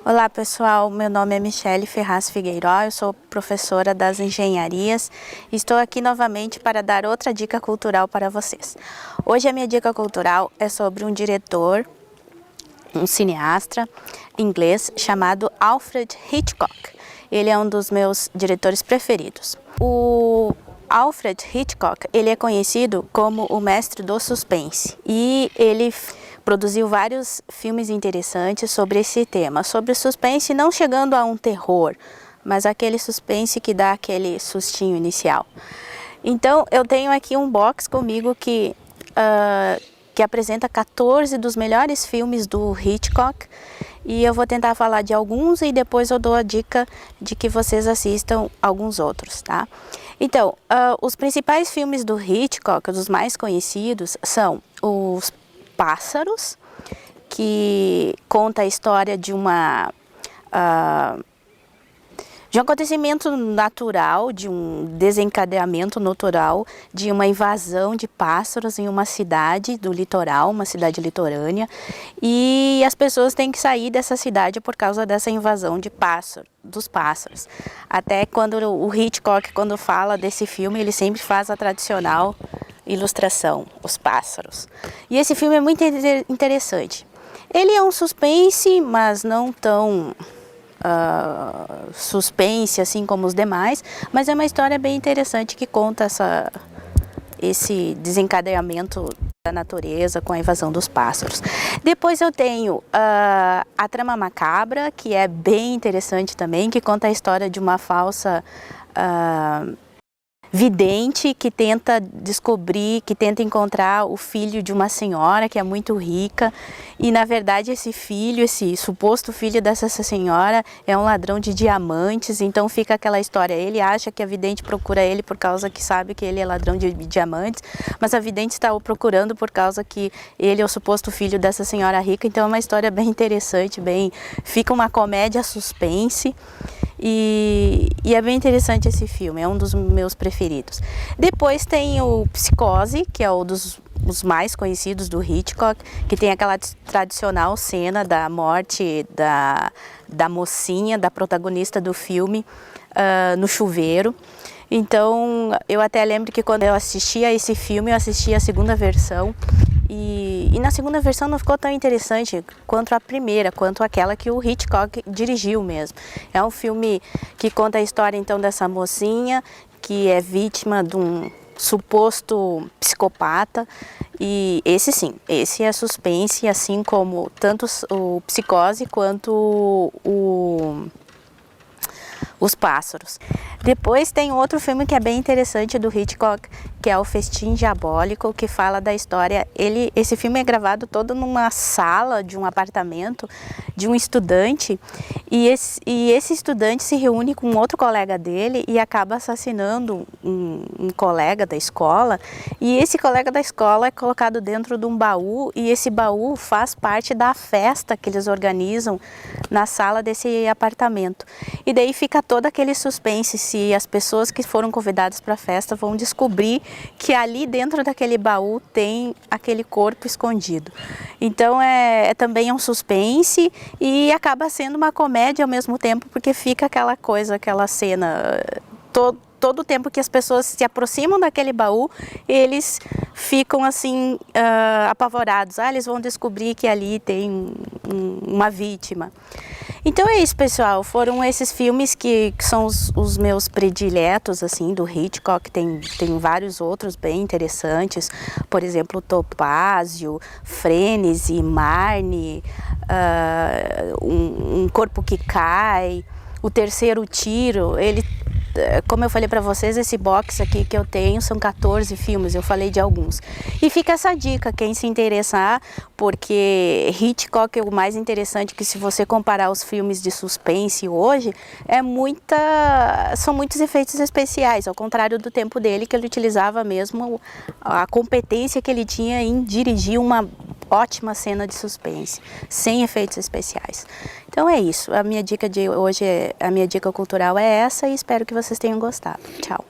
Olá pessoal, meu nome é Michele Ferraz Figueiró, eu sou professora das engenharias e estou aqui novamente para dar outra dica cultural para vocês. Hoje a minha dica cultural é sobre um diretor, um cineasta inglês chamado Alfred Hitchcock. Ele é um dos meus diretores preferidos. O Alfred Hitchcock, ele é conhecido como o mestre do suspense e ele produziu vários filmes interessantes sobre esse tema, sobre suspense, não chegando a um terror, mas aquele suspense que dá aquele sustinho inicial. Então eu tenho aqui um box comigo que apresenta 14 dos melhores filmes do Hitchcock e eu vou tentar falar de alguns e depois eu dou a dica de que vocês assistam alguns outros, tá? Então, os principais filmes do Hitchcock, os mais conhecidos, são os Pássaros, que conta a história de um acontecimento natural, de um desencadeamento natural, de uma invasão de pássaros em uma cidade do litoral, uma cidade litorânea, e as pessoas têm que sair dessa cidade por causa dessa invasão dos pássaros. Até quando o Hitchcock, quando fala desse filme, ele sempre faz a tradicional ilustração, os pássaros. E esse filme é muito interessante. Ele é um suspense, mas não tão suspense assim como os demais, mas é uma história bem interessante que conta esse desencadeamento da natureza com a invasão dos pássaros. Depois eu tenho A Trama Macabra, que é bem interessante também, que conta a história de uma falsa vidente que tenta descobrir, que tenta encontrar o filho de uma senhora que é muito rica e na verdade esse filho, esse suposto filho dessa senhora é um ladrão de diamantes, então fica aquela história, ele acha que a vidente procura ele por causa que sabe que ele é ladrão de diamantes, mas a vidente está o procurando por causa que ele é o suposto filho dessa senhora rica, então é uma história bem interessante, fica uma comédia suspense. E é bem interessante esse filme, é um dos meus preferidos. Depois tem o Psicose, que é um dos mais conhecidos do Hitchcock, que tem aquela tradicional cena da morte da mocinha, da protagonista do filme, no chuveiro. Então, eu até lembro que quando eu assistia esse filme, eu assistia a segunda versão, e na segunda versão não ficou tão interessante quanto a primeira, quanto aquela que o Hitchcock dirigiu mesmo. É um filme que conta a história então dessa mocinha que é vítima de um suposto psicopata e esse é suspense, assim como tanto o Psicose quanto Os Pássaros. Depois tem outro filme que é bem interessante do Hitchcock, que é o Festim Diabólico, que fala da história. Esse filme é gravado todo numa sala de um apartamento de um estudante e esse estudante se reúne com outro colega dele e acaba assassinando um colega da escola, e esse colega da escola é colocado dentro de um baú e esse baú faz parte da festa que eles organizam na sala desse apartamento. E daí fica todo aquele suspense se as pessoas que foram convidadas para a festa vão descobrir que ali dentro daquele baú tem aquele corpo escondido. Então também é um suspense e acaba sendo uma comédia ao mesmo tempo, porque fica aquela coisa, aquela cena, todo o tempo que as pessoas se aproximam daquele baú, eles ficam assim apavorados. Eles vão descobrir que ali tem uma vítima. Então é isso, pessoal, foram esses filmes que são os meus prediletos, assim, do Hitchcock. Tem vários outros bem interessantes, por exemplo, Topázio, Frênese, Marne, um Corpo que Cai, O Terceiro Tiro. Como eu falei para vocês, esse box aqui que eu tenho são 14 filmes, eu falei de alguns. E fica essa dica, quem se interessar, porque Hitchcock é o mais interessante, que se você comparar os filmes de suspense hoje, são muitos efeitos especiais, ao contrário do tempo dele, que ele utilizava mesmo a competência que ele tinha em dirigir uma ótima cena de suspense, sem efeitos especiais. Então é isso, a minha dica de hoje, a minha dica cultural é essa e espero que vocês tenham gostado. Tchau!